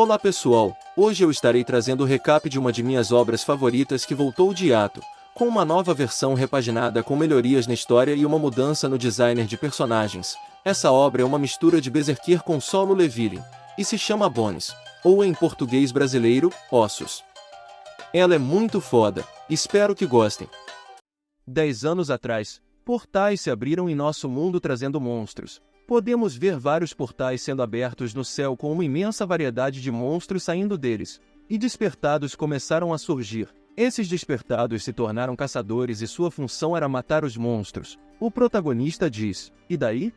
Olá pessoal, hoje eu estarei trazendo o recap de uma de minhas obras favoritas que voltou de hiato, com uma nova versão repaginada com melhorias na história e uma mudança no designer de personagens. Essa obra é uma mistura de Berserker com Solo Leveling, e se chama Bones, ou em português brasileiro, Ossos. Ela é muito foda, espero que gostem. 10 anos atrás, portais se abriram em nosso mundo trazendo monstros. Podemos ver vários portais sendo abertos no céu com uma imensa variedade de monstros saindo deles. E despertados começaram a surgir. Esses despertados se tornaram caçadores e sua função era matar os monstros. O protagonista diz, e daí?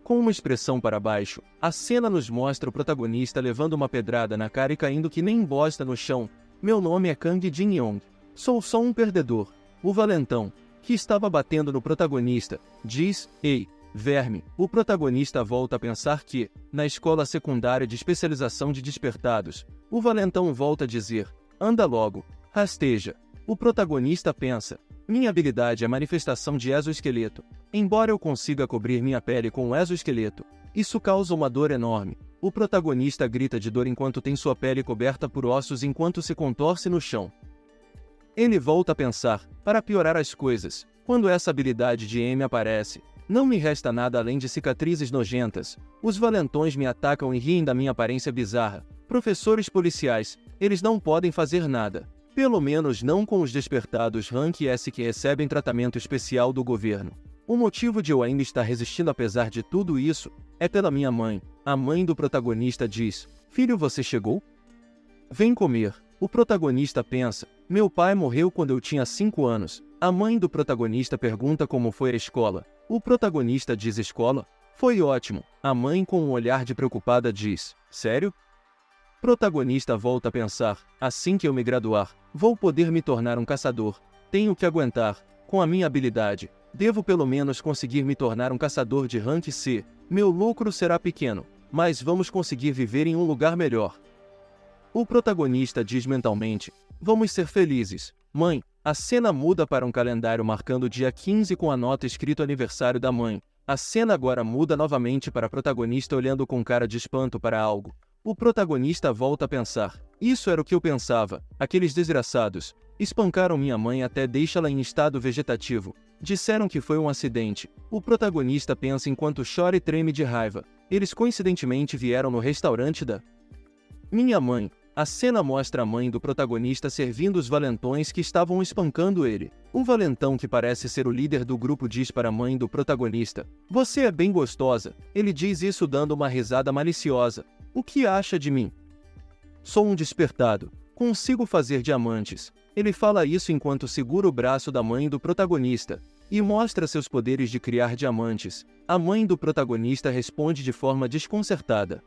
Com uma expressão para baixo, a cena nos mostra o protagonista levando uma pedrada na cara e caindo que nem bosta no chão. Meu nome é Kang Jin Yong. Sou só um perdedor. O valentão, que estava batendo no protagonista, diz, ei, verme. O protagonista volta a pensar que, na escola secundária de especialização de despertados, o valentão volta a dizer, anda logo, rasteja. O protagonista pensa, minha habilidade é manifestação de exoesqueleto. Embora eu consiga cobrir minha pele com um exoesqueleto, isso causa uma dor enorme. O protagonista grita de dor enquanto tem sua pele coberta por ossos enquanto se contorce no chão. Ele volta a pensar, para piorar as coisas, quando essa habilidade de M aparece, não me resta nada além de cicatrizes nojentas. Os valentões me atacam e riem da minha aparência bizarra. Professores policiais, eles não podem fazer nada. Pelo menos não com os despertados Rank S que recebem tratamento especial do governo. O motivo de eu ainda estar resistindo apesar de tudo isso, é pela minha mãe. A mãe do protagonista diz, filho, você chegou? Vem comer. O protagonista pensa, meu pai morreu quando eu tinha 5 anos. A mãe do protagonista pergunta como foi a escola. O protagonista diz escola? Foi ótimo. A mãe com um olhar de preocupada diz, sério? Protagonista volta a pensar, assim que eu me graduar, vou poder me tornar um caçador. Tenho que aguentar. Com a minha habilidade, devo pelo menos conseguir me tornar um caçador de rank C. Meu lucro será pequeno, mas vamos conseguir viver em um lugar melhor. O protagonista diz mentalmente, vamos ser felizes. Mãe, a cena muda para um calendário marcando o dia 15 com a nota escrito aniversário da mãe. A cena agora muda novamente para a protagonista olhando com cara de espanto para algo. O protagonista volta a pensar, isso era o que eu pensava, aqueles desgraçados. Espancaram minha mãe até deixá-la em estado vegetativo. Disseram que foi um acidente. O protagonista pensa enquanto chora e treme de raiva. Eles coincidentemente vieram no restaurante da minha mãe. A cena mostra a mãe do protagonista servindo os valentões que estavam espancando ele. Um valentão que parece ser o líder do grupo diz para a mãe do protagonista, você é bem gostosa. Ele diz isso dando uma risada maliciosa. O que acha de mim? Sou um despertado. Consigo fazer diamantes. Ele fala isso enquanto segura o braço da mãe do protagonista e mostra seus poderes de criar diamantes. A mãe do protagonista responde de forma desconcertada.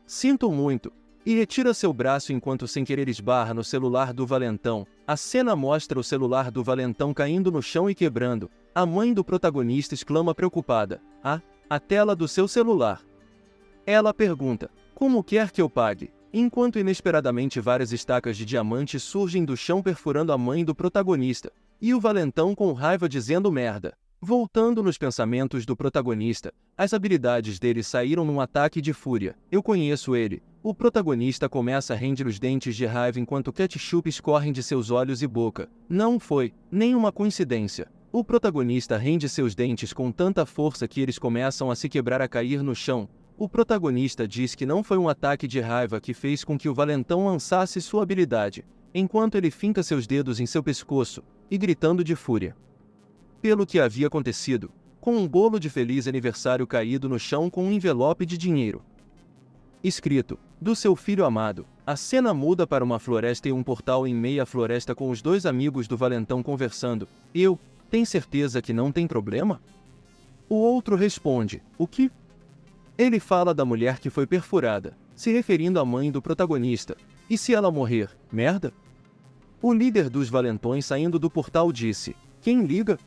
Sinto muito. E retira seu braço enquanto sem querer esbarra no celular do valentão. A cena mostra o celular do valentão caindo no chão e quebrando. A mãe do protagonista exclama preocupada. A tela do seu celular. Ela pergunta, como quer que eu pague? Enquanto inesperadamente várias estacas de diamante surgem do chão perfurando a mãe do protagonista. E o valentão com raiva dizendo merda. Voltando nos pensamentos do protagonista, as habilidades dele saíram num ataque de fúria. Eu conheço ele. O protagonista começa a ranger os dentes de raiva enquanto ketchup escorrem de seus olhos e boca. Não foi nenhuma coincidência. O protagonista rende seus dentes com tanta força que eles começam a se quebrar a cair no chão. O protagonista diz que não foi um ataque de raiva que fez com que o valentão lançasse sua habilidade, enquanto ele finca seus dedos em seu pescoço, e gritando de fúria. Pelo que havia acontecido, com um bolo de feliz aniversário caído no chão com um envelope de dinheiro escrito, do seu filho amado. A cena muda para uma floresta e um portal em meia floresta com os dois amigos do valentão conversando. Tem certeza que não tem problema? O outro responde, o que? Ele fala da mulher que foi perfurada, se referindo à mãe do protagonista. E se ela morrer, merda? O líder dos valentões saindo do portal disse, quem liga?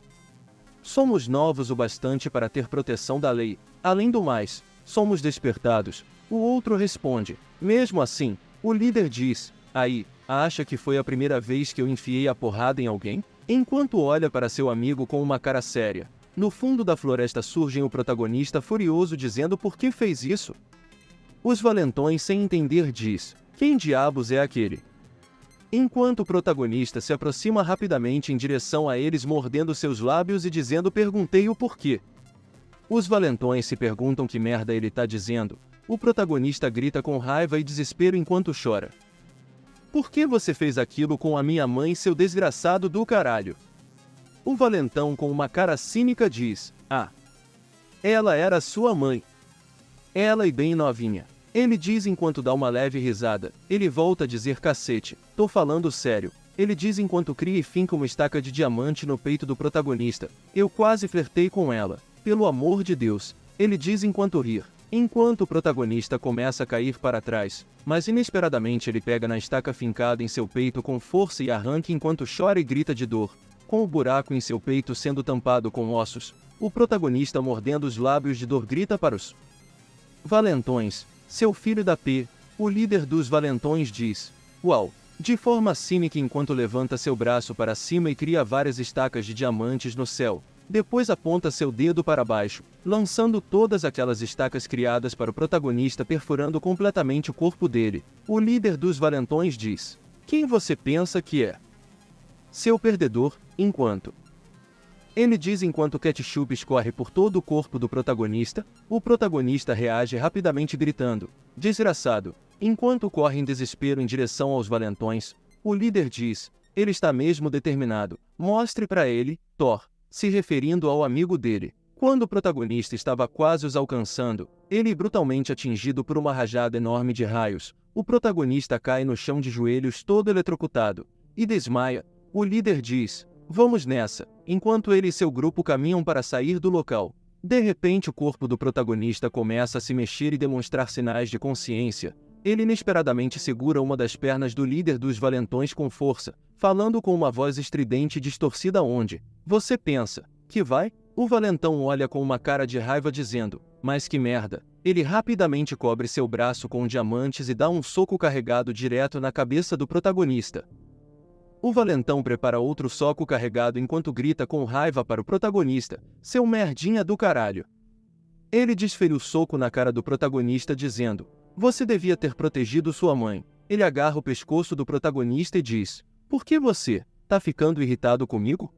Somos novos o bastante para ter proteção da lei. Além do mais, somos despertados. O outro responde, mesmo assim, o líder diz, aí, acha que foi a primeira vez que eu enfiei a porrada em alguém? Enquanto olha para seu amigo com uma cara séria. No fundo da floresta surge o protagonista furioso dizendo por que fez isso. Os valentões, sem entender, diz: quem diabos é aquele? Enquanto o protagonista se aproxima rapidamente em direção a eles, mordendo seus lábios e dizendo: perguntei o porquê. Os valentões se perguntam que merda ele tá dizendo. O protagonista grita com raiva e desespero enquanto chora. Por que você fez aquilo com a minha mãe, seu desgraçado do caralho? O valentão, com uma cara cínica, diz: ah, ela era sua mãe. Ela e bem novinha. Ele diz enquanto dá uma leve risada. Ele volta a dizer: cacete, tô falando sério. Ele diz enquanto cria e finca uma estaca de diamante no peito do protagonista. Eu quase flertei com ela. Pelo amor de Deus. Ele diz enquanto rir. Enquanto o protagonista começa a cair para trás, mas inesperadamente ele pega na estaca fincada em seu peito com força e arranca enquanto chora e grita de dor. Com o buraco em seu peito sendo tampado com ossos, o protagonista, mordendo os lábios de dor, grita para os valentões: seu filho da P. O líder dos valentões diz: uau! De forma cínica enquanto levanta seu braço para cima e cria várias estacas de diamantes no céu. Depois aponta seu dedo para baixo, lançando todas aquelas estacas criadas para o protagonista, perfurando completamente o corpo dele. O líder dos valentões diz: quem você pensa que é? Seu perdedor. Enquanto ele diz enquanto ketchup escorre por todo o corpo do protagonista, o protagonista reage rapidamente gritando: desgraçado! Enquanto corre em desespero em direção aos valentões, o líder diz: ele está mesmo determinado, mostre para ele, Thor, se referindo ao amigo dele. Quando o protagonista estava quase os alcançando, ele é brutalmente atingido por uma rajada enorme de raios. O protagonista cai no chão de joelhos todo eletrocutado e desmaia. O líder diz: vamos nessa, enquanto ele e seu grupo caminham para sair do local. De repente o corpo do protagonista começa a se mexer e demonstrar sinais de consciência. Ele inesperadamente segura uma das pernas do líder dos valentões com força, falando com uma voz estridente e distorcida: onde você pensa que vai? O valentão olha com uma cara de raiva dizendo: mas que merda. Ele rapidamente cobre seu braço com diamantes e dá um soco carregado direto na cabeça do protagonista. O valentão prepara outro soco carregado enquanto grita com raiva para o protagonista: seu merdinha do caralho. Ele desfere o soco na cara do protagonista dizendo: você devia ter protegido sua mãe. Ele agarra o pescoço do protagonista e diz: por que você tá ficando irritado comigo?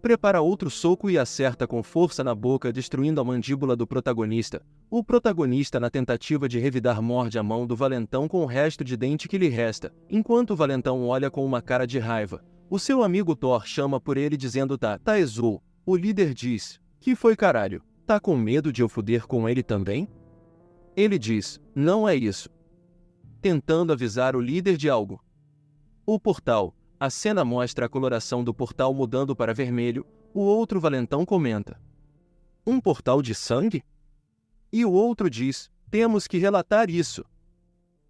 Prepara outro soco e acerta com força na boca, destruindo a mandíbula do protagonista. O protagonista, na tentativa de revidar, morde a mão do valentão com o resto de dente que lhe resta, enquanto o valentão olha com uma cara de raiva. O seu amigo Thor chama por ele dizendo: tá Ezul. O líder diz: que foi, caralho? Tá com medo de eu fuder com ele também? Ele diz: não é isso. Tentando avisar o líder de algo. O portal. A cena mostra a coloração do portal mudando para vermelho. O outro valentão comenta: um portal de sangue? E o outro diz: temos que relatar isso.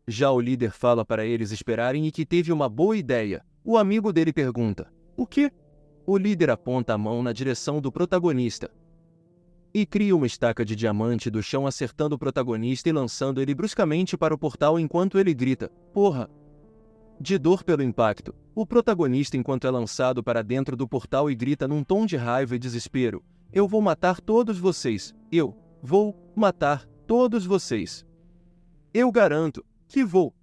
Já o líder fala para eles esperarem e que teve uma boa ideia. O amigo dele pergunta: o quê? O líder aponta a mão na direção do protagonista e cria uma estaca de diamante do chão, acertando o protagonista e lançando ele bruscamente para o portal enquanto ele grita: porra! De dor pelo impacto. O protagonista enquanto é lançado para dentro do portal e grita num tom de raiva e desespero: eu vou matar todos vocês. Eu vou matar todos vocês. Eu garanto que vou.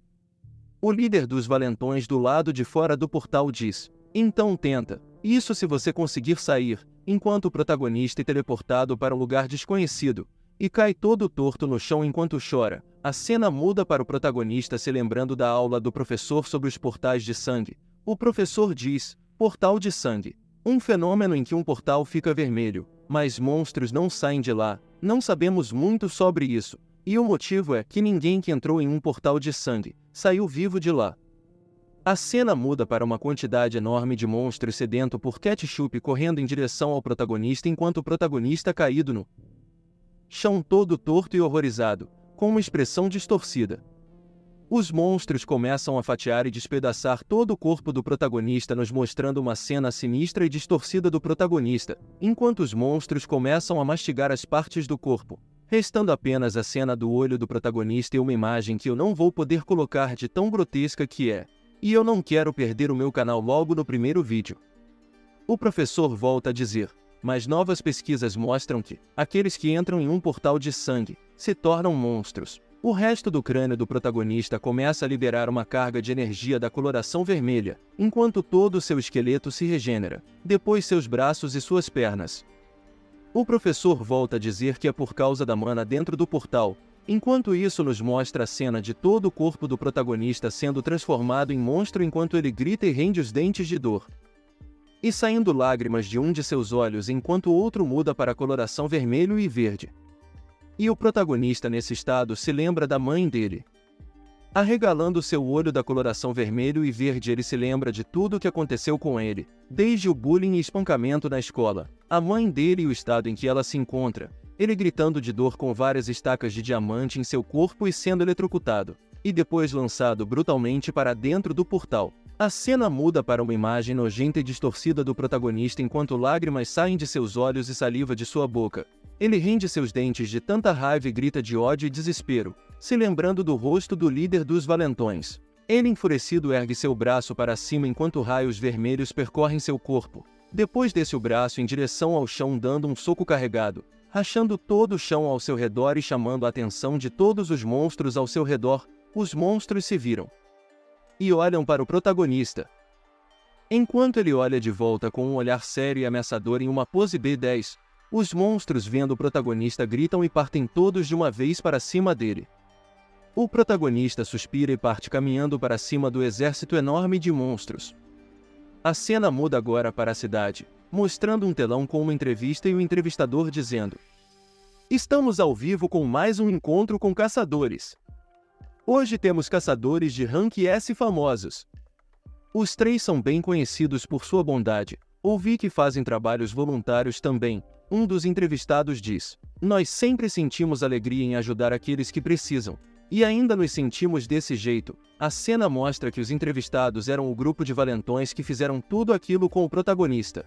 O líder dos valentões do lado de fora do portal diz: então tenta. Isso se você conseguir sair. Enquanto o protagonista é teleportado para um lugar desconhecido e cai todo torto no chão enquanto chora. A cena muda para o protagonista se lembrando da aula do professor sobre os portais de sangue. O professor diz: portal de sangue. Um fenômeno em que um portal fica vermelho, mas monstros não saem de lá. Não sabemos muito sobre isso, e o motivo é que ninguém que entrou em um portal de sangue saiu vivo de lá. A cena muda para uma quantidade enorme de monstros sedento por ketchup correndo em direção ao protagonista enquanto o protagonista caído no chão todo torto e horrorizado, com uma expressão distorcida. Os monstros começam a fatiar e despedaçar todo o corpo do protagonista, nos mostrando uma cena sinistra e distorcida do protagonista, enquanto os monstros começam a mastigar as partes do corpo, restando apenas a cena do olho do protagonista e uma imagem que eu não vou poder colocar de tão grotesca que é. E eu não quero perder o meu canal logo no primeiro vídeo. O professor volta a dizer: mas novas pesquisas mostram que aqueles que entram em um portal de sangue se tornam monstros. O resto do crânio do protagonista começa a liberar uma carga de energia da coloração vermelha, enquanto todo o seu esqueleto se regenera, depois seus braços e suas pernas. O professor volta a dizer que é por causa da mana dentro do portal, enquanto isso nos mostra a cena de todo o corpo do protagonista sendo transformado em monstro enquanto ele grita e rende os dentes de dor. E saindo lágrimas de um de seus olhos enquanto o outro muda para a coloração vermelho e verde. E o protagonista nesse estado se lembra da mãe dele. Arregalando seu olho da coloração vermelho e verde, ele se lembra de tudo o que aconteceu com ele, desde o bullying e espancamento na escola, a mãe dele e o estado em que ela se encontra, ele gritando de dor com várias estacas de diamante em seu corpo e sendo eletrocutado, e depois lançado brutalmente para dentro do portal. A cena muda para uma imagem nojenta e distorcida do protagonista enquanto lágrimas saem de seus olhos e saliva de sua boca. Ele rende seus dentes de tanta raiva e grita de ódio e desespero, se lembrando do rosto do líder dos valentões. Ele enfurecido ergue seu braço para cima enquanto raios vermelhos percorrem seu corpo. Depois desce o braço em direção ao chão dando um soco carregado, rachando todo o chão ao seu redor e chamando a atenção de todos os monstros ao seu redor. Os monstros se viram e olham para o protagonista. Enquanto ele olha de volta com um olhar sério e ameaçador em uma pose B10, os monstros vendo o protagonista gritam e partem todos de uma vez para cima dele. O protagonista suspira e parte caminhando para cima do exército enorme de monstros. A cena muda agora para a cidade, mostrando um telão com uma entrevista e o entrevistador dizendo: "Estamos ao vivo com mais um encontro com caçadores. Hoje temos caçadores de rank S famosos. Os 3 são bem conhecidos por sua bondade. Ouvi que fazem trabalhos voluntários também." Um dos entrevistados diz: "Nós sempre sentimos alegria em ajudar aqueles que precisam. E ainda nos sentimos desse jeito." A cena mostra que os entrevistados eram o grupo de valentões que fizeram tudo aquilo com o protagonista.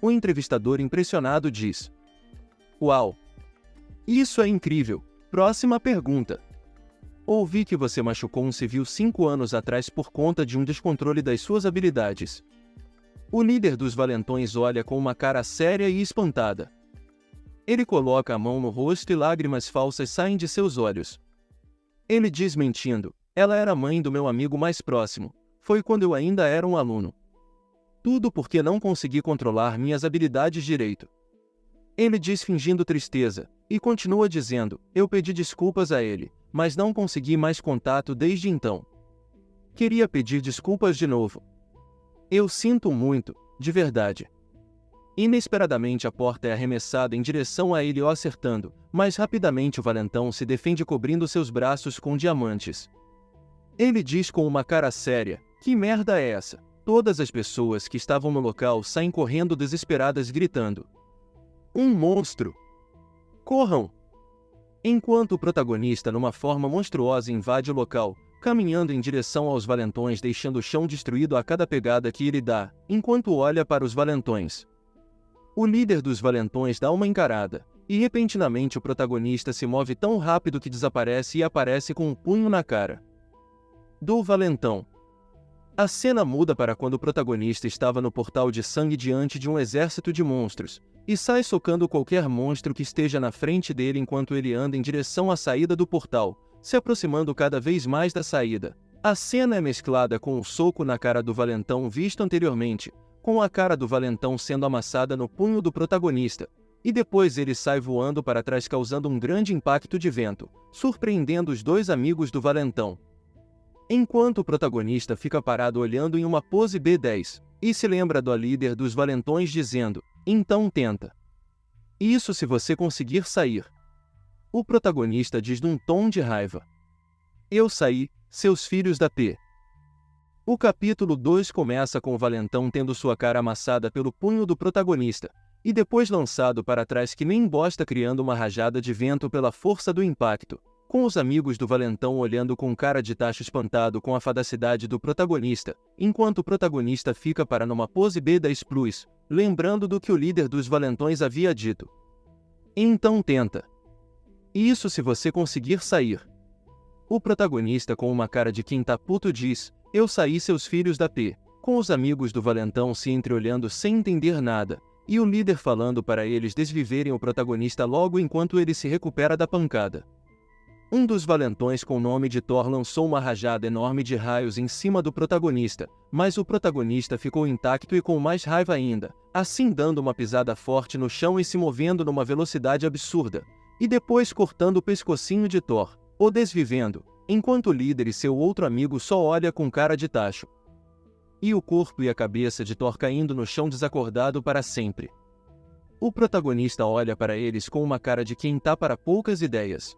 O entrevistador impressionado diz: "Uau! Isso é incrível! Próxima pergunta. Ouvi que você machucou um civil 5 anos atrás por conta de um descontrole das suas habilidades." O líder dos valentões olha com uma cara séria e espantada. Ele coloca a mão no rosto e lágrimas falsas saem de seus olhos. Ele diz mentindo: "Ela era a mãe do meu amigo mais próximo. Foi quando eu ainda era um aluno. Tudo porque não consegui controlar minhas habilidades direito." Ele diz fingindo tristeza, e continua dizendo: "Eu pedi desculpas a ele, mas não consegui mais contato desde então. Queria pedir desculpas de novo. Eu sinto muito, de verdade." Inesperadamente a porta é arremessada em direção a ele acertando, mas rapidamente o valentão se defende cobrindo seus braços com diamantes. Ele diz com uma cara séria: "Que merda é essa?" Todas as pessoas que estavam no local saem correndo desesperadas gritando: "Um monstro! Corram!" Enquanto o protagonista numa forma monstruosa invade o local, caminhando em direção aos valentões deixando o chão destruído a cada pegada que ele dá, enquanto olha para os valentões. O líder dos valentões dá uma encarada, e repentinamente o protagonista se move tão rápido que desaparece e aparece com um punho na cara do valentão. A cena muda para quando o protagonista estava no portal de sangue diante de um exército de monstros, e sai socando qualquer monstro que esteja na frente dele enquanto ele anda em direção à saída do portal, se aproximando cada vez mais da saída. A cena é mesclada com o soco na cara do valentão visto anteriormente, com a cara do valentão sendo amassada no punho do protagonista, e depois ele sai voando para trás causando um grande impacto de vento, surpreendendo os 2 amigos do valentão. Enquanto o protagonista fica parado olhando em uma pose B10, e se lembra do líder dos valentões dizendo: "Então tenta. Isso se você conseguir sair." O protagonista diz num tom de raiva: "Eu saí, seus filhos da P." O capítulo 2 começa com o valentão tendo sua cara amassada pelo punho do protagonista, e depois lançado para trás que nem bosta criando uma rajada de vento pela força do impacto, com os amigos do valentão olhando com cara de tacho espantado com a fadacidade do protagonista, enquanto o protagonista fica para numa pose B10 Plus, lembrando do que o líder dos valentões havia dito: "Então tenta. Isso se você conseguir sair." O protagonista com uma cara de quem tá puto diz: "Eu saí, seus filhos da P." Com os amigos do valentão se entreolhando sem entender nada, e o líder falando para eles desviverem o protagonista logo enquanto ele se recupera da pancada. Um dos valentões com o nome de Thor lançou uma rajada enorme de raios em cima do protagonista, mas o protagonista ficou intacto e com mais raiva ainda, assim dando uma pisada forte no chão e se movendo numa velocidade absurda, e depois cortando o pescocinho de Thor, o desvivendo, enquanto o líder e seu outro amigo só olha com cara de tacho. E o corpo e a cabeça de Thor caindo no chão desacordado para sempre. O protagonista olha para eles com uma cara de quem tá para poucas ideias.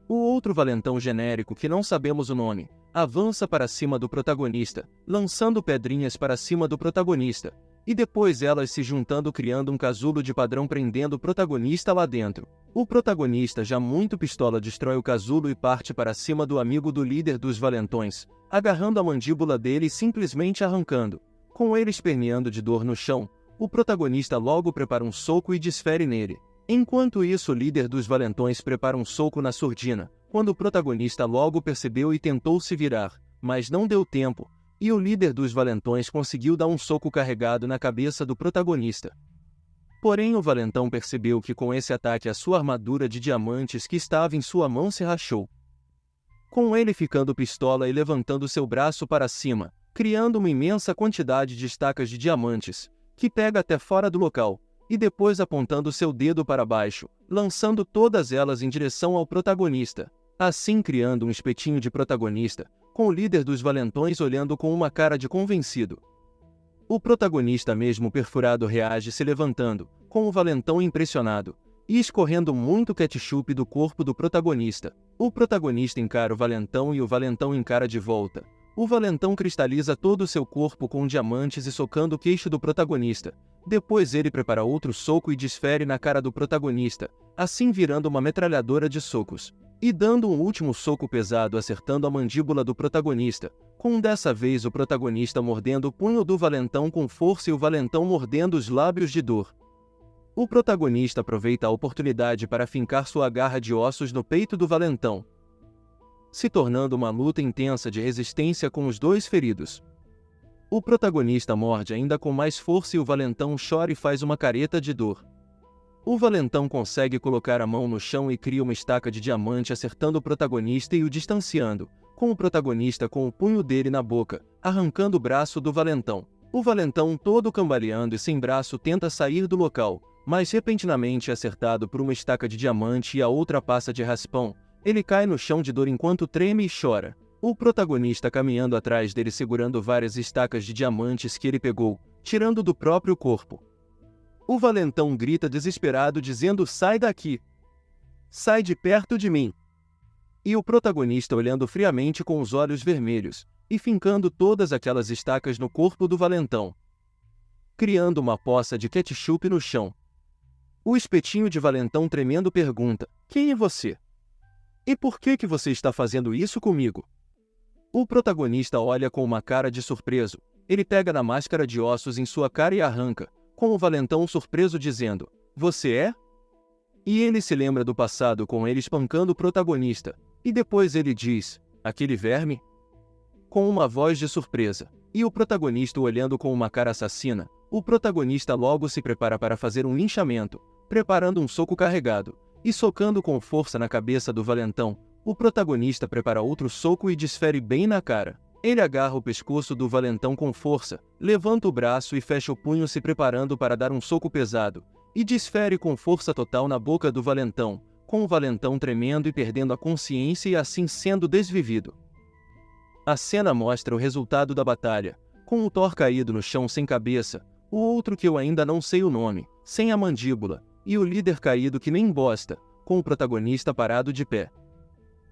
O outro valentão genérico, que não sabemos o nome, avança para cima do protagonista, lançando pedrinhas para cima do protagonista, e depois elas se juntando criando um casulo de padrão prendendo o protagonista lá dentro. O protagonista, já muito pistola, destrói o casulo e parte para cima do amigo do líder dos valentões, agarrando a mandíbula dele e simplesmente arrancando. Com ele esperneando de dor no chão, o protagonista logo prepara um soco e desfere nele. Enquanto isso, o líder dos valentões prepara um soco na surdina, quando o protagonista logo percebeu e tentou se virar, mas não deu tempo, e o líder dos valentões conseguiu dar um soco carregado na cabeça do protagonista. Porém, o valentão percebeu que com esse ataque a sua armadura de diamantes que estava em sua mão se rachou. Com ele ficando pistola e levantando seu braço para cima, criando uma imensa quantidade de estacas de diamantes, que pega até fora do local, e depois apontando seu dedo para baixo, lançando todas elas em direção ao protagonista, assim criando um espetinho de protagonista, com o líder dos valentões olhando com uma cara de convencido. O protagonista, mesmo perfurado, reage se levantando, com o valentão impressionado, e escorrendo muito ketchup do corpo do protagonista. O protagonista encara o valentão e o valentão encara de volta. O valentão cristaliza todo o seu corpo com diamantes e socando o queixo do protagonista. Depois ele prepara outro soco e desfere na cara do protagonista, assim virando uma metralhadora de socos. E dando um último soco pesado acertando a mandíbula do protagonista, com dessa vez o protagonista mordendo o punho do valentão com força e o valentão mordendo os lábios de dor. O protagonista aproveita a oportunidade para fincar sua garra de ossos no peito do valentão, se tornando uma luta intensa de resistência com os dois feridos. O protagonista morde ainda com mais força e o valentão chora e faz uma careta de dor. O valentão consegue colocar a mão no chão e cria uma estaca de diamante acertando o protagonista e o distanciando, com o protagonista com o punho dele na boca, arrancando o braço do valentão. O valentão, todo cambaleando e sem braço, tenta sair do local, mas repentinamente é acertado por uma estaca de diamante e a outra passa de raspão. Ele cai no chão de dor enquanto treme e chora. O protagonista caminhando atrás dele segurando várias estacas de diamantes que ele pegou, tirando do próprio corpo. O valentão grita desesperado dizendo: "Sai daqui! Sai de perto de mim!" E o protagonista olhando friamente com os olhos vermelhos, e fincando todas aquelas estacas no corpo do valentão, criando uma poça de ketchup no chão. O espetinho de valentão tremendo pergunta: "Quem é você? E por que você está fazendo isso comigo?" O protagonista olha com uma cara de surpreso. Ele pega na máscara de ossos em sua cara e arranca, com o valentão surpreso dizendo: "Você é?" E ele se lembra do passado com ele espancando o protagonista, e depois ele diz: "Aquele verme?" Com uma voz de surpresa. E o protagonista olhando com uma cara assassina. O protagonista logo se prepara para fazer um linchamento, preparando um soco carregado, e socando com força na cabeça do valentão. O protagonista prepara outro soco e desfere bem na cara. Ele agarra o pescoço do valentão com força, levanta o braço e fecha o punho se preparando para dar um soco pesado, e desfere com força total na boca do valentão, com o valentão tremendo e perdendo a consciência e assim sendo desvivido. A cena mostra o resultado da batalha, com o Thor caído no chão sem cabeça, o outro que eu ainda não sei o nome, sem a mandíbula, e o líder caído que nem bosta, com o protagonista parado de pé.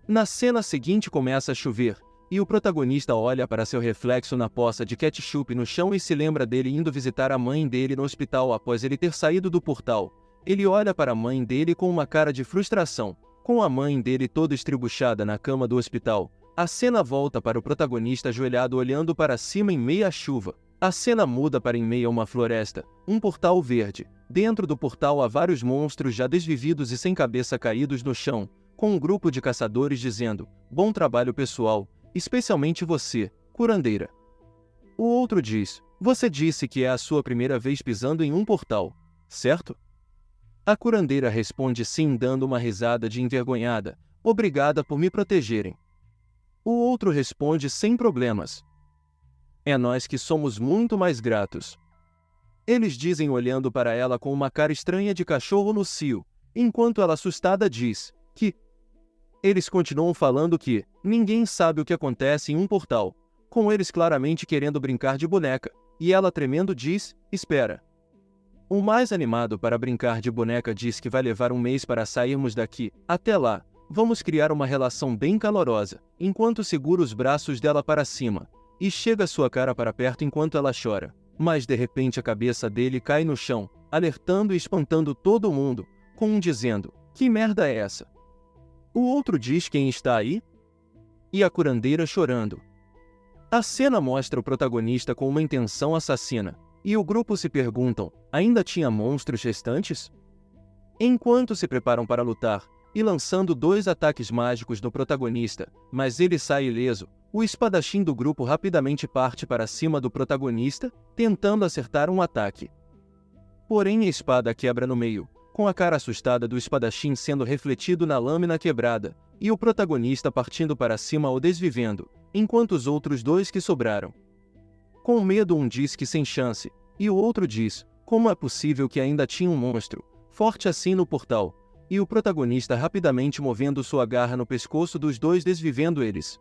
Na cena seguinte começa a chover, e o protagonista olha para seu reflexo na poça de ketchup no chão e se lembra dele indo visitar a mãe dele no hospital após ele ter saído do portal. Ele olha para a mãe dele com uma cara de frustração, com a mãe dele toda estribuchada na cama do hospital. A cena volta para o protagonista ajoelhado olhando para cima em meia chuva. A cena muda para em meio a uma floresta, um portal verde. Dentro do portal há vários monstros já desvividos e sem cabeça caídos no chão, com um grupo de caçadores dizendo: "Bom trabalho pessoal, especialmente você, curandeira." O outro diz: "Você disse que é a sua primeira vez pisando em um portal, certo?" A curandeira responde sim, dando uma risada de envergonhada, obrigada por me protegerem. O outro responde sem problemas. É nós que somos muito mais gratos. Eles dizem olhando para ela com uma cara estranha de cachorro no cio, enquanto ela assustada diz que... Eles continuam falando que ninguém sabe o que acontece em um portal, com eles claramente querendo brincar de boneca, e ela tremendo diz, espera. O mais animado para brincar de boneca diz que vai levar um mês para sairmos daqui. Até lá, vamos criar uma relação bem calorosa, enquanto segura os braços dela para cima, e chega sua cara para perto enquanto ela chora. Mas de repente a cabeça dele cai no chão, alertando e espantando todo mundo, com um dizendo, que merda é essa? O outro diz quem está aí? E a curandeira chorando. A cena mostra o protagonista com uma intenção assassina, e o grupo se perguntam, ainda tinha monstros restantes? Enquanto se preparam para lutar, e lançando 2 ataques mágicos no protagonista, mas ele sai ileso, o espadachim do grupo rapidamente parte para cima do protagonista, tentando acertar um ataque. Porém a espada quebra no meio, com a cara assustada do espadachim sendo refletido na lâmina quebrada, e o protagonista partindo para cima ou desvivendo, enquanto os outros 2 que sobraram. Com medo um diz que sem chance, e o outro diz, como é possível que ainda tinha um monstro, forte assim no portal, e o protagonista rapidamente movendo sua garra no pescoço dos 2 desvivendo eles.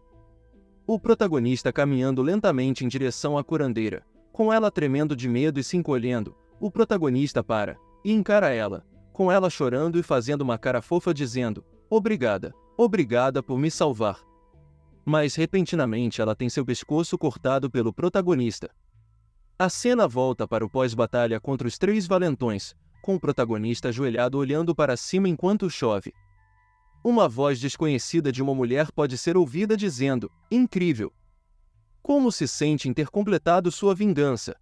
O protagonista caminhando lentamente em direção à curandeira, com ela tremendo de medo e se encolhendo, o protagonista para, e encara ela, com ela chorando e fazendo uma cara fofa dizendo, obrigada, obrigada por me salvar. Mas repentinamente ela tem seu pescoço cortado pelo protagonista. A cena volta para o pós-batalha contra os 3 valentões, com o protagonista ajoelhado olhando para cima enquanto chove. Uma voz desconhecida de uma mulher pode ser ouvida dizendo, incrível! Como se sente em ter completado sua vingança?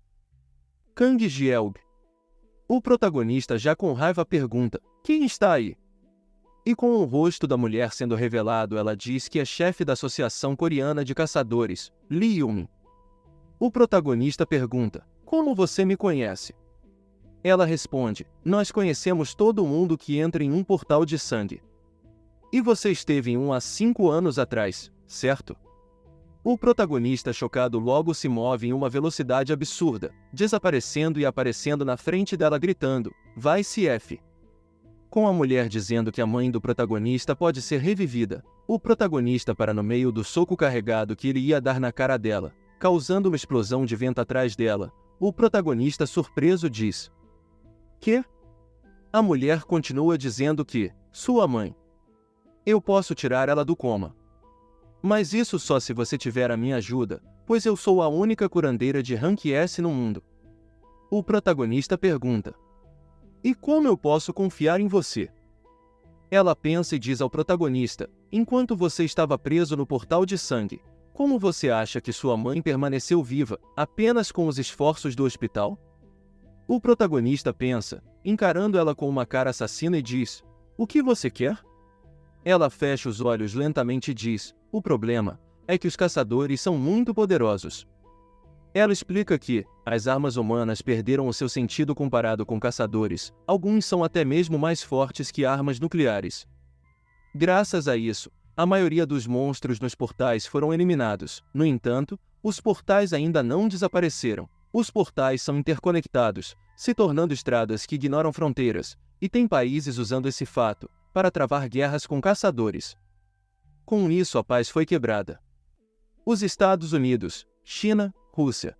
Kang Gelg. O protagonista já com raiva pergunta, quem está aí? E com o rosto da mulher sendo revelado ela diz que é chefe da Associação Coreana de Caçadores, Lee Yun. O protagonista pergunta, como você me conhece? Ela responde, nós conhecemos todo mundo que entra em um portal de sangue. E você esteve em um há 5 anos atrás, certo? O protagonista chocado logo se move em uma velocidade absurda, desaparecendo e aparecendo na frente dela gritando, vai CF. Com a mulher dizendo que a mãe do protagonista pode ser revivida, o protagonista para no meio do soco carregado que ele ia dar na cara dela, causando uma explosão de vento atrás dela, o protagonista surpreso diz, que? A mulher continua dizendo que, sua mãe. Eu posso tirar ela do coma. Mas isso só se você tiver a minha ajuda, pois eu sou a única curandeira de rank S no mundo. O protagonista pergunta, e como eu posso confiar em você? Ela pensa e diz ao protagonista, enquanto você estava preso no portal de sangue, como você acha que sua mãe permaneceu viva, apenas com os esforços do hospital? O protagonista pensa, encarando ela com uma cara assassina e diz, o que você quer? Ela fecha os olhos lentamente e diz, o problema é que os caçadores são muito poderosos. Ela explica que as armas humanas perderam o seu sentido comparado com caçadores, alguns são até mesmo mais fortes que armas nucleares. Graças a isso, a maioria dos monstros nos portais foram eliminados. No entanto, os portais ainda não desapareceram. Os portais são interconectados, se tornando estradas que ignoram fronteiras, e tem países usando esse fato para travar guerras com caçadores. Com isso a paz foi quebrada. Os Estados Unidos, China, Rússia.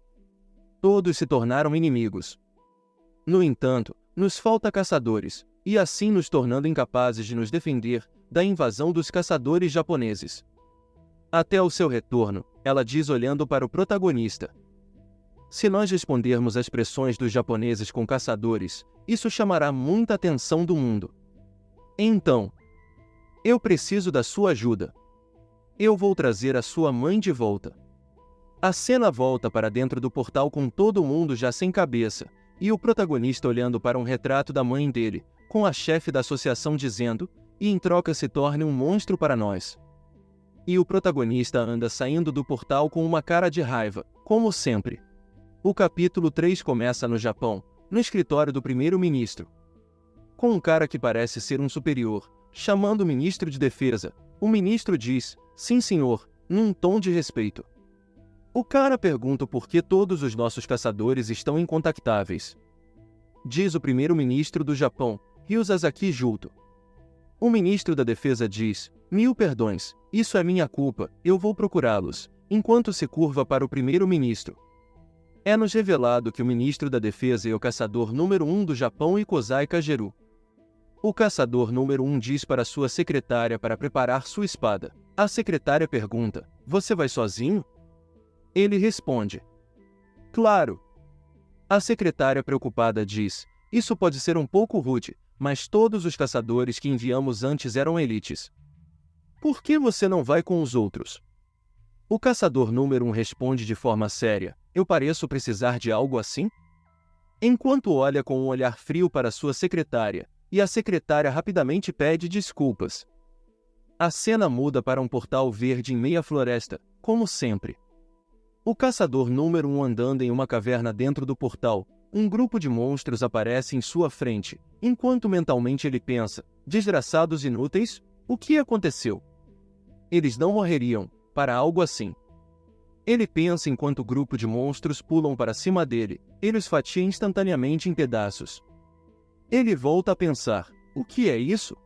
Todos se tornaram inimigos. No entanto, nos falta caçadores, e assim nos tornando incapazes de nos defender da invasão dos caçadores japoneses. Até o seu retorno, ela diz olhando para o protagonista. Se nós respondermos às pressões dos japoneses com caçadores, isso chamará muita atenção do mundo. Então, eu preciso da sua ajuda. Eu vou trazer a sua mãe de volta. A cena volta para dentro do portal com todo mundo já sem cabeça, e o protagonista olhando para um retrato da mãe dele, com a chefe da associação dizendo, e em troca se torne um monstro para nós. E o protagonista anda saindo do portal com uma cara de raiva, como sempre. O capítulo 3 começa no Japão, no escritório do primeiro-ministro. Com um cara que parece ser um superior, chamando o ministro de defesa, O ministro diz, sim senhor, num tom de respeito. O cara pergunta por que todos os nossos caçadores estão incontactáveis. Diz o primeiro-ministro do Japão, Ryo Sasaki Juto. O ministro da Defesa diz, 1000 perdões, isso é minha culpa, eu vou procurá-los, enquanto se curva para o primeiro-ministro. É-nos revelado que o ministro da Defesa é o caçador número 1 do Japão Ikozai Kageru. O caçador número 1 diz para sua secretária para preparar sua espada. A secretária pergunta, você vai sozinho? Ele responde, claro. A secretária preocupada diz, isso pode ser um pouco rude, mas todos os caçadores que enviamos antes eram elites. Por que você não vai com os outros? O caçador número 1 responde de forma séria, eu pareço precisar de algo assim? Enquanto olha com um olhar frio para sua secretária, e a secretária rapidamente pede desculpas. A cena muda para um portal verde em meia floresta, como sempre. O caçador número 1 andando em uma caverna dentro do portal, um grupo de monstros aparece em sua frente, enquanto mentalmente ele pensa, desgraçados inúteis, o que aconteceu? Eles não morreriam, para algo assim. Ele pensa enquanto o grupo de monstros pulam para cima dele, ele os fatia instantaneamente em pedaços. Ele volta a pensar, o que é isso?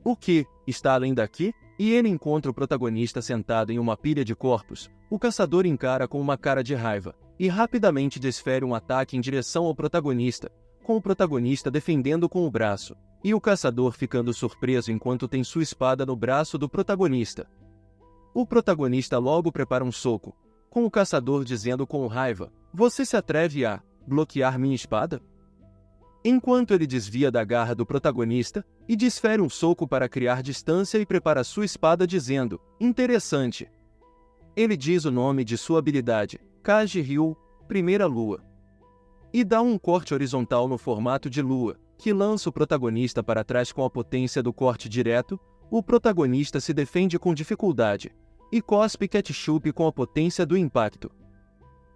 O que está além daqui? E ele encontra o protagonista sentado em uma pilha de corpos. O caçador encara com uma cara de raiva, e rapidamente desfere um ataque em direção ao protagonista, com o protagonista defendendo com o braço, e o caçador ficando surpreso enquanto tem sua espada no braço do protagonista. O protagonista logo prepara um soco, com o caçador dizendo com raiva, você se atreve a bloquear minha espada? Enquanto ele desvia da garra do protagonista, e desfere um soco para criar distância e prepara sua espada dizendo, interessante. Ele diz o nome de sua habilidade, Kaji Ryu, Primeira Lua. E dá um corte horizontal no formato de lua, que lança o protagonista para trás com a potência do corte direto, o protagonista se defende com dificuldade, e cospe ketchup com a potência do impacto.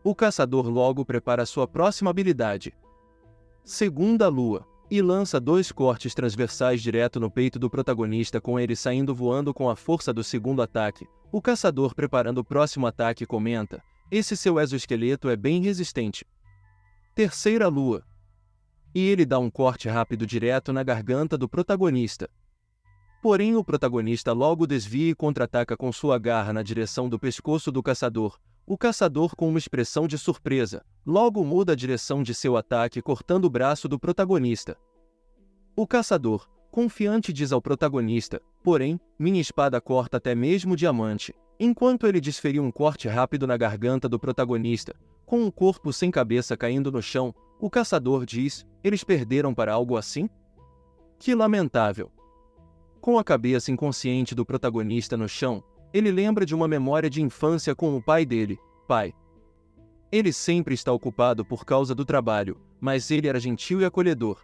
O caçador logo prepara sua próxima habilidade, Segunda Lua, e lança 2 cortes transversais direto no peito do protagonista com ele saindo voando com a força do segundo ataque. O caçador preparando o próximo ataque comenta, esse seu exoesqueleto é bem resistente. Terceira Lua. E ele dá um corte rápido direto na garganta do protagonista. Porém o protagonista logo desvia e contra-ataca com sua garra na direção do pescoço do caçador. O caçador, com uma expressão de surpresa, logo muda a direção de seu ataque cortando o braço do protagonista. O caçador, confiante, diz ao protagonista, porém, minha espada corta até mesmo diamante, enquanto ele desferiu um corte rápido na garganta do protagonista, com um corpo sem cabeça caindo no chão, o caçador diz, eles perderam para algo assim? Que lamentável! Com a cabeça inconsciente do protagonista no chão, ele lembra de uma memória de infância com o pai dele, pai. Ele sempre está ocupado por causa do trabalho, mas ele era gentil e acolhedor.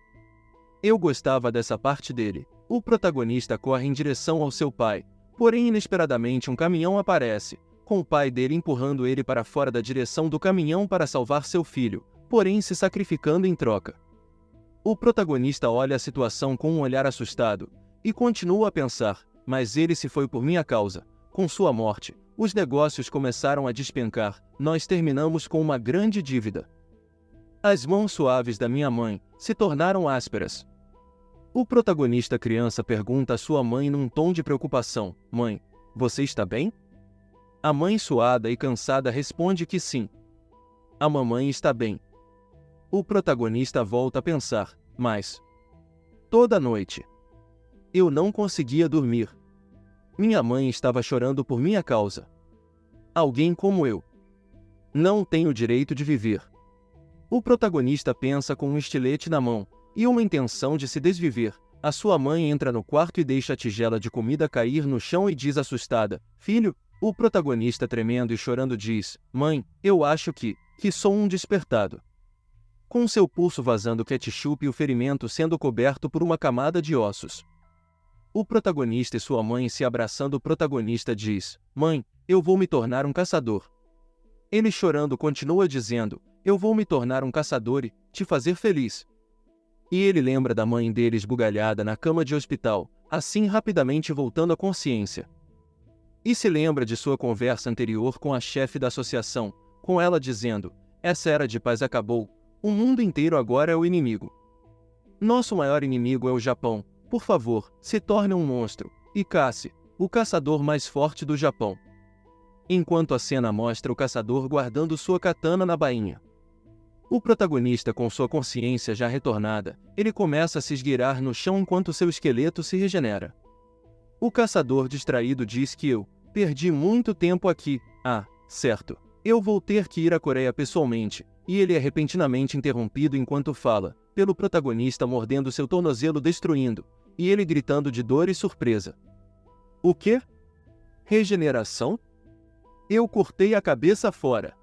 Eu gostava dessa parte dele. O protagonista corre em direção ao seu pai, porém inesperadamente um caminhão aparece, com o pai dele empurrando ele para fora da direção do caminhão para salvar seu filho, porém se sacrificando em troca. O protagonista olha a situação com um olhar assustado, e continua a pensar, mas ele se foi por minha causa. Com sua morte, os negócios começaram a despencar, nós terminamos com uma grande dívida. As mãos suaves da minha mãe se tornaram ásperas. O protagonista criança pergunta à sua mãe num tom de preocupação, mãe, você está bem? A mãe suada e cansada responde que sim. A mamãe está bem. O protagonista volta a pensar, mas... toda noite. Eu não conseguia dormir. Minha mãe estava chorando por minha causa. Alguém como eu não tem o direito de viver. O protagonista pensa com um estilete na mão e uma intenção de se desviver. A sua mãe entra no quarto e deixa a tigela de comida cair no chão e diz assustada, filho? O protagonista tremendo e chorando diz, mãe, eu acho que sou um despertado. Com seu pulso vazando ketchup e o ferimento sendo coberto por uma camada de ossos. O protagonista e sua mãe se abraçando, o protagonista diz, mãe, eu vou me tornar um caçador. Ele chorando continua dizendo, eu vou me tornar um caçador e te fazer feliz. E ele lembra da mãe dele esbugalhada na cama de hospital, assim rapidamente voltando à consciência. E se lembra de sua conversa anterior com a chefe da associação, com ela dizendo: essa era de paz acabou, o mundo inteiro agora é o inimigo. Nosso maior inimigo é o Japão, por favor, se torne um monstro, e cace, o caçador mais forte do Japão. Enquanto a cena mostra o caçador guardando sua katana na bainha. O protagonista, com sua consciência já retornada, ele começa a se esgueirar no chão enquanto seu esqueleto se regenera. O caçador distraído diz que eu perdi muito tempo aqui. Ah, certo. Eu vou ter que ir à Coreia pessoalmente, e ele é repentinamente interrompido enquanto fala, pelo protagonista mordendo seu tornozelo destruindo, e ele gritando de dor e surpresa. O quê? Regeneração? Eu cortei a cabeça fora.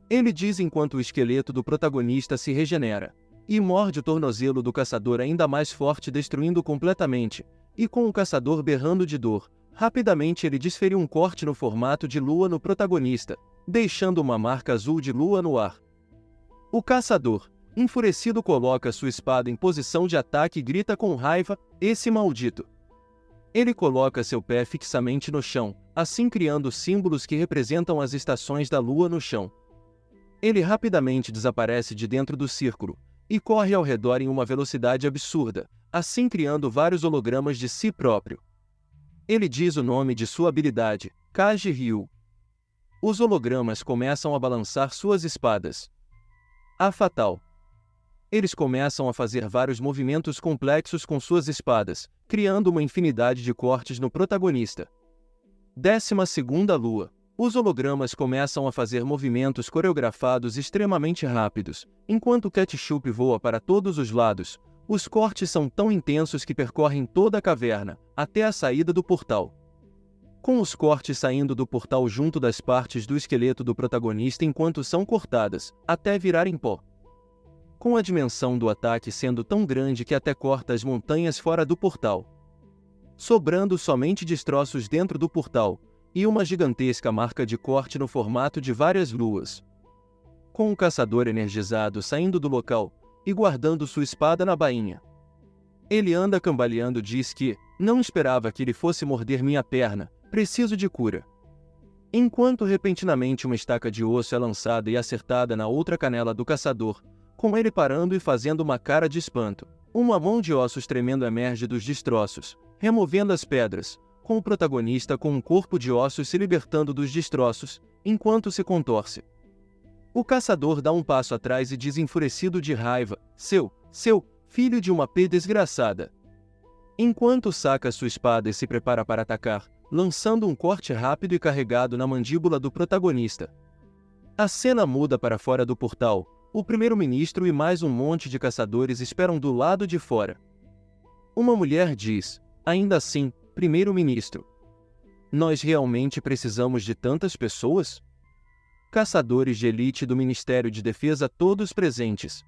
Ele diz enquanto o esqueleto do protagonista se regenera, e morde o tornozelo do caçador ainda mais forte destruindo completamente, e com o caçador berrando de dor, rapidamente ele desferiu um corte no formato de lua no protagonista, deixando uma marca azul de lua no ar. O caçador, enfurecido, coloca sua espada em posição de ataque e grita com raiva: esse maldito! Ele coloca seu pé fixamente no chão, assim criando símbolos que representam as estações da lua no chão. Ele rapidamente desaparece de dentro do círculo, e corre ao redor em uma velocidade absurda, assim criando vários hologramas de si próprio. Ele diz o nome de sua habilidade, Kaji Ryu. Os hologramas começam a balançar suas espadas. A fatal. Eles começam a fazer vários movimentos complexos com suas espadas, criando uma infinidade de cortes no protagonista. 12ª Lua. Os hologramas começam a fazer movimentos coreografados extremamente rápidos, enquanto o ketchup voa para todos os lados. Os cortes são tão intensos que percorrem toda a caverna, até a saída do portal. Com os cortes saindo do portal junto das partes do esqueleto do protagonista enquanto são cortadas, até virarem pó. Com a dimensão do ataque sendo tão grande que até corta as montanhas fora do portal. Sobrando somente destroços dentro do portal, e uma gigantesca marca de corte no formato de várias luas. Com o caçador energizado saindo do local, e guardando sua espada na bainha. Ele anda cambaleando e diz que não esperava que ele fosse morder minha perna, preciso de cura. Enquanto repentinamente uma estaca de osso é lançada e acertada na outra canela do caçador, com ele parando e fazendo uma cara de espanto. Uma mão de ossos tremendo emerge dos destroços, removendo as pedras, com o protagonista com um corpo de ossos se libertando dos destroços, enquanto se contorce. O caçador dá um passo atrás e diz enfurecido de raiva: seu filho de uma p desgraçada. Enquanto saca sua espada e se prepara para atacar, lançando um corte rápido e carregado na mandíbula do protagonista. A cena muda para fora do portal. O primeiro-ministro e mais um monte de caçadores esperam do lado de fora. Uma mulher diz: ainda assim, primeiro-ministro, nós realmente precisamos de tantas pessoas? Caçadores de elite do Ministério de Defesa todos presentes.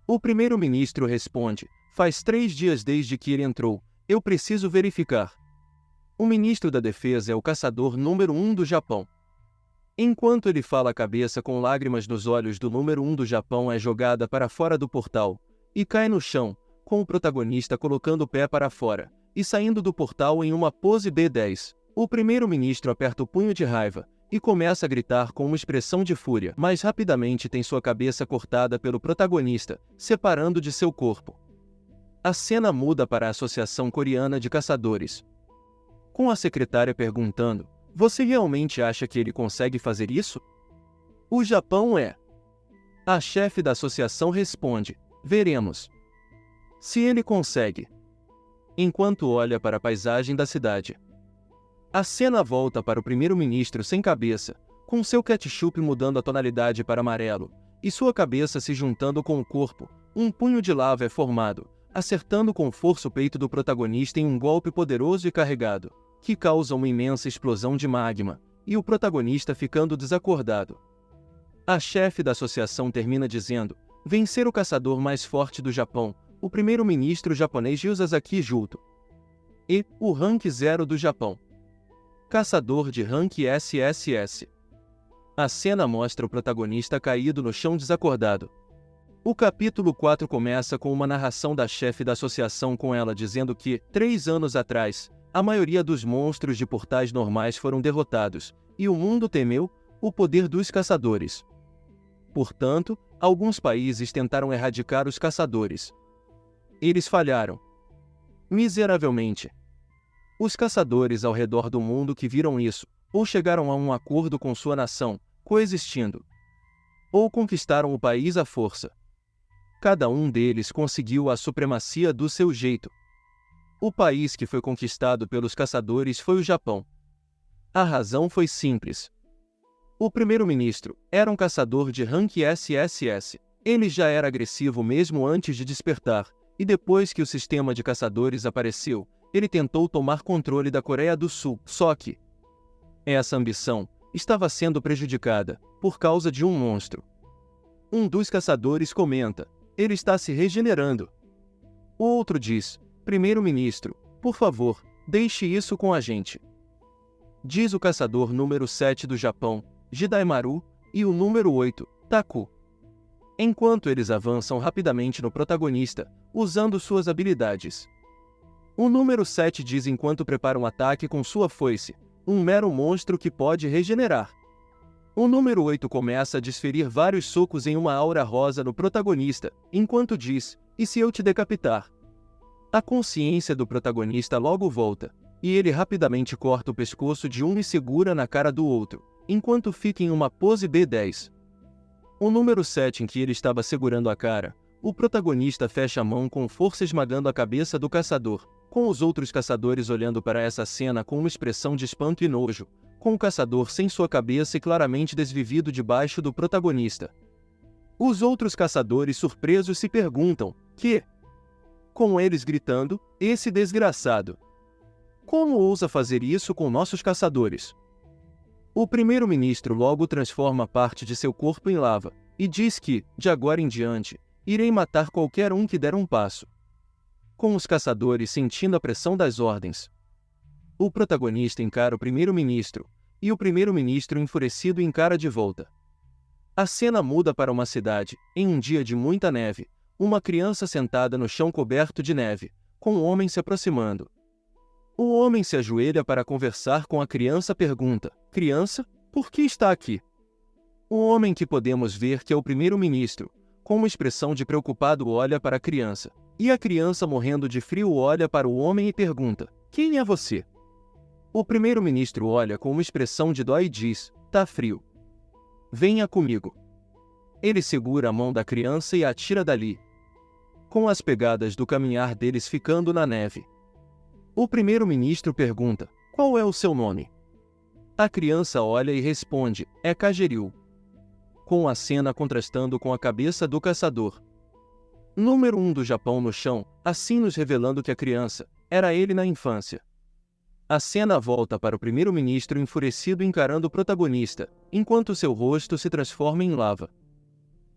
O primeiro-ministro responde: faz 3 dias desde que ele entrou, eu preciso verificar. O ministro da Defesa é o caçador número 1 do Japão. Enquanto ele fala, a cabeça com lágrimas nos olhos do número 1 do Japão é jogada para fora do portal, e cai no chão, com o protagonista colocando o pé para fora, e saindo do portal em uma pose B10. O primeiro-ministro aperta o punho de raiva, e começa a gritar com uma expressão de fúria, mas rapidamente tem sua cabeça cortada pelo protagonista, separando de seu corpo. A cena muda para a Associação Coreana de Caçadores. Com a secretária perguntando: você realmente acha que ele consegue fazer isso? O Japão é. A chefe da associação responde: veremos. Se ele consegue. Enquanto olha para a paisagem da cidade. A cena volta para o primeiro-ministro sem cabeça, com seu ketchup mudando a tonalidade para amarelo, e sua cabeça se juntando com o corpo. Um punho de lava é formado, acertando com força o peito do protagonista em um golpe poderoso e carregado, que causa uma imensa explosão de magma, e o protagonista ficando desacordado. A chefe da associação termina dizendo: vencer o caçador mais forte do Japão, o primeiro-ministro japonês Yuzaki Juto. E o rank 0 do Japão. Caçador de rank SSS. A cena mostra o protagonista caído no chão desacordado. O capítulo 4 começa com uma narração da chefe da associação, com ela dizendo que, 3 anos atrás, a maioria dos monstros de portais normais foram derrotados, e o mundo temeu o poder dos caçadores. Portanto, alguns países tentaram erradicar os caçadores. Eles falharam miseravelmente. Os caçadores ao redor do mundo que viram isso, ou chegaram a um acordo com sua nação, coexistindo, ou conquistaram o país à força. Cada um deles conseguiu a supremacia do seu jeito. O país que foi conquistado pelos caçadores foi o Japão. A razão foi simples. O primeiro-ministro era um caçador de rank SSS. Ele já era agressivo mesmo antes de despertar, e depois que o sistema de caçadores apareceu, ele tentou tomar controle da Coreia do Sul. Só que essa ambição estava sendo prejudicada por causa de um monstro. Um dos caçadores comenta: ele está se regenerando. O outro diz: primeiro-ministro, por favor, deixe isso com a gente. Diz o caçador número 7 do Japão, Jidaimaru, e o número 8, Taku. Enquanto eles avançam rapidamente no protagonista, usando suas habilidades. O número 7 diz enquanto prepara um ataque com sua foice: um mero monstro que pode regenerar. O número 8 começa a desferir vários socos em uma aura rosa no protagonista, enquanto diz: e se eu te decapitar? A consciência do protagonista logo volta, e ele rapidamente corta o pescoço de um e segura na cara do outro, enquanto fica em uma pose B10. O número 7 em que ele estava segurando a cara, o protagonista fecha a mão com força, esmagando a cabeça do caçador, com os outros caçadores olhando para essa cena com uma expressão de espanto e nojo, com o caçador sem sua cabeça e claramente desvivido debaixo do protagonista. Os outros caçadores surpresos se perguntam: que? Com eles gritando: esse desgraçado! Como ousa fazer isso com nossos caçadores? O primeiro-ministro logo transforma parte de seu corpo em lava, e diz que, de agora em diante, irei matar qualquer um que der um passo. Com os caçadores sentindo a pressão das ordens, o protagonista encara o primeiro-ministro, e o primeiro-ministro enfurecido encara de volta. A cena muda para uma cidade, em um dia de muita neve, uma criança sentada no chão coberto de neve, com um homem se aproximando. O homem se ajoelha para conversar com a criança, pergunta: criança, por que está aqui? O homem, que podemos ver que é o primeiro-ministro, com uma expressão de preocupado olha para a criança, e a criança, morrendo de frio, olha para o homem e pergunta: quem é você? O primeiro-ministro olha com uma expressão de dó e diz: tá frio. Venha comigo. Ele segura a mão da criança e a tira dali, com as pegadas do caminhar deles ficando na neve. O primeiro-ministro pergunta: qual é o seu nome? A criança olha e responde: é Kageriu. Com a cena contrastando com a cabeça do caçador. Número 1 do Japão no chão, assim nos revelando que a criança era ele na infância. A cena volta para o primeiro-ministro enfurecido encarando o protagonista, enquanto seu rosto se transforma em lava.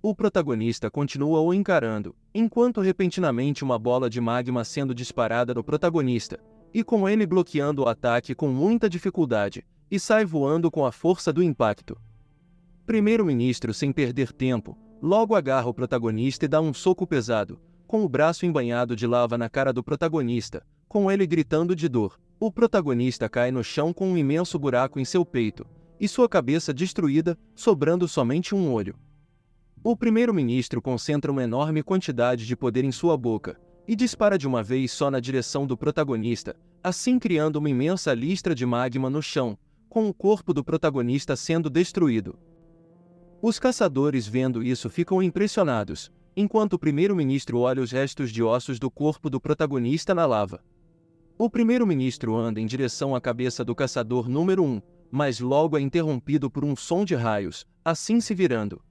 O protagonista continua o encarando, enquanto repentinamente uma bola de magma sendo disparada no protagonista, e com ele bloqueando o ataque com muita dificuldade, e sai voando com a força do impacto. Primeiro-ministro, sem perder tempo, logo agarra o protagonista e dá um soco pesado, com o braço embanhado de lava na cara do protagonista, com ele gritando de dor. O protagonista cai no chão com um imenso buraco em seu peito, e sua cabeça destruída, sobrando somente um olho. O primeiro-ministro concentra uma enorme quantidade de poder em sua boca, e dispara de uma vez só na direção do protagonista, assim criando uma imensa listra de magma no chão, com o corpo do protagonista sendo destruído. Os caçadores, vendo isso, ficam impressionados, enquanto o primeiro-ministro olha os restos de ossos do corpo do protagonista na lava. O primeiro-ministro anda em direção à cabeça do caçador número 1, mas logo é interrompido por um som de raios, assim se virando.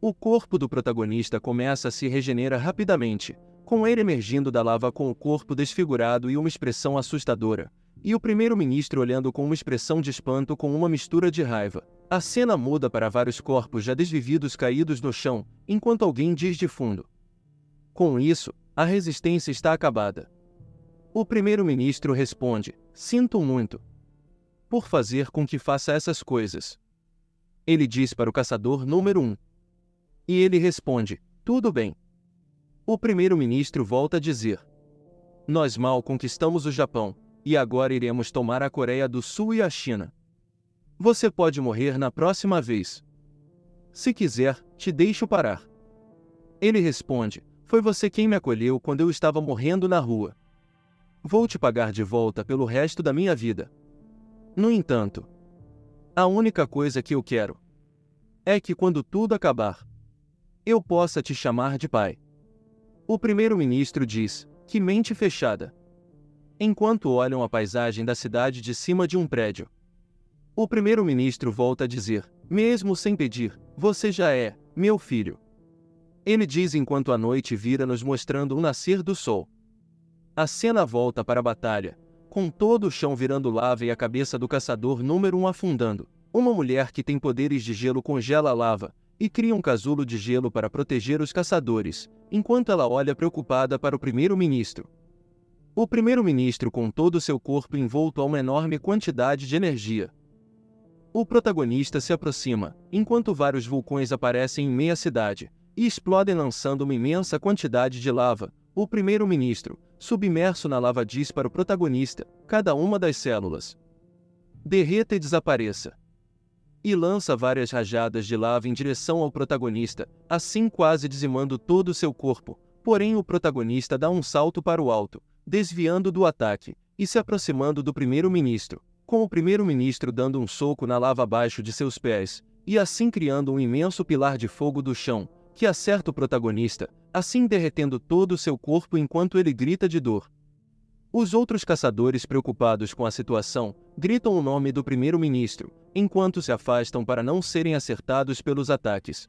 O corpo do protagonista começa a se regenerar rapidamente, com ele emergindo da lava com o corpo desfigurado e uma expressão assustadora, e o primeiro-ministro olhando com uma expressão de espanto com uma mistura de raiva. A cena muda para vários corpos já desvividos caídos no chão, enquanto alguém diz de fundo: com isso, a resistência está acabada. O primeiro-ministro responde: sinto muito por fazer com que faça essas coisas. Ele diz para o caçador número 1. E ele responde: Tudo bem. O primeiro-ministro volta a dizer: nós mal conquistamos o Japão, e agora iremos tomar a Coreia do Sul e a China. Você pode morrer na próxima vez. Se quiser, te deixo parar. Ele responde: foi você quem me acolheu quando eu estava morrendo na rua. Vou te pagar de volta pelo resto da minha vida. No entanto, a única coisa que eu quero é que quando tudo acabar, eu possa te chamar de pai. O primeiro-ministro diz: que mente fechada. Enquanto olham a paisagem da cidade de cima de um prédio, o primeiro-ministro volta a dizer, mesmo sem pedir: você já é, meu filho. Ele diz enquanto a noite vira nos mostrando o nascer do sol. A cena volta para a batalha, com todo o chão virando lava e a cabeça do caçador número 1 afundando. Uma mulher que tem poderes de gelo congela a lava e cria um casulo de gelo para proteger os caçadores, enquanto ela olha preocupada para o primeiro-ministro. O primeiro-ministro com todo o seu corpo envolto a uma enorme quantidade de energia. O protagonista se aproxima, enquanto vários vulcões aparecem em meia cidade e explodem lançando uma imensa quantidade de lava. O primeiro-ministro, submerso na lava, diz para o protagonista: cada uma das células derreta e desapareça. E lança várias rajadas de lava em direção ao protagonista, assim quase dizimando todo o seu corpo. Porém o protagonista dá um salto para o alto, desviando do ataque, e se aproximando do primeiro-ministro, com o primeiro-ministro dando um soco na lava abaixo de seus pés, e assim criando um imenso pilar de fogo do chão, que acerta o protagonista, assim derretendo todo o seu corpo enquanto ele grita de dor. Os outros caçadores, preocupados com a situação, gritam o nome do primeiro-ministro, enquanto se afastam para não serem acertados pelos ataques.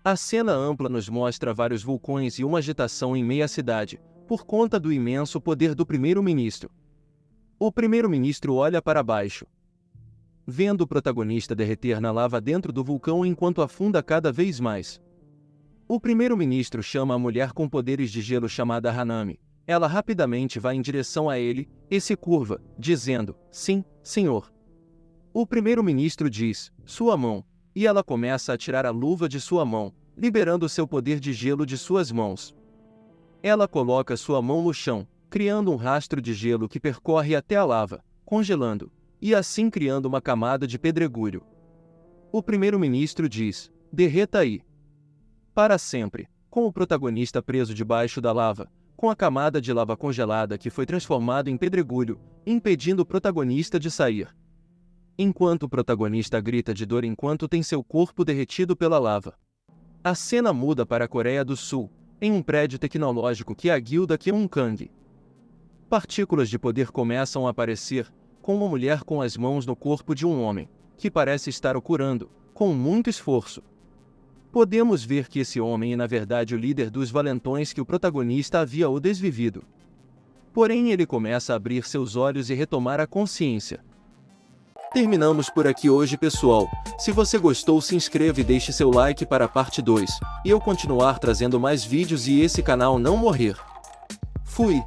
A cena ampla nos mostra vários vulcões e uma agitação em meia cidade, por conta do imenso poder do primeiro-ministro. O primeiro-ministro olha para baixo, vendo o protagonista derreter na lava dentro do vulcão enquanto afunda cada vez mais. O primeiro-ministro chama a mulher com poderes de gelo chamada Hanami. Ela rapidamente vai em direção a ele e se curva, dizendo: sim, senhor. O primeiro-ministro diz: sua mão, e ela começa a tirar a luva de sua mão, liberando seu poder de gelo de suas mãos. Ela coloca sua mão no chão, criando um rastro de gelo que percorre até a lava, congelando, e assim criando uma camada de pedregulho. O primeiro-ministro diz: derreta aí. Para sempre, com o protagonista preso debaixo da lava, com a camada de lava congelada que foi transformada em pedregulho, impedindo o protagonista de sair. Enquanto o protagonista grita de dor enquanto tem seu corpo derretido pela lava. A cena muda para a Coreia do Sul, em um prédio tecnológico que é a guilda Keumkang. Partículas de poder começam a aparecer, com uma mulher com as mãos no corpo de um homem, que parece estar o curando, com muito esforço. Podemos ver que esse homem é na verdade o líder dos valentões que o protagonista havia o desvivido. Porém ele começa a abrir seus olhos e retomar a consciência. Terminamos por aqui hoje, pessoal. Se você gostou, se inscreva e deixe seu like para a parte 2, e eu continuar trazendo mais vídeos e esse canal não morrer. Fui!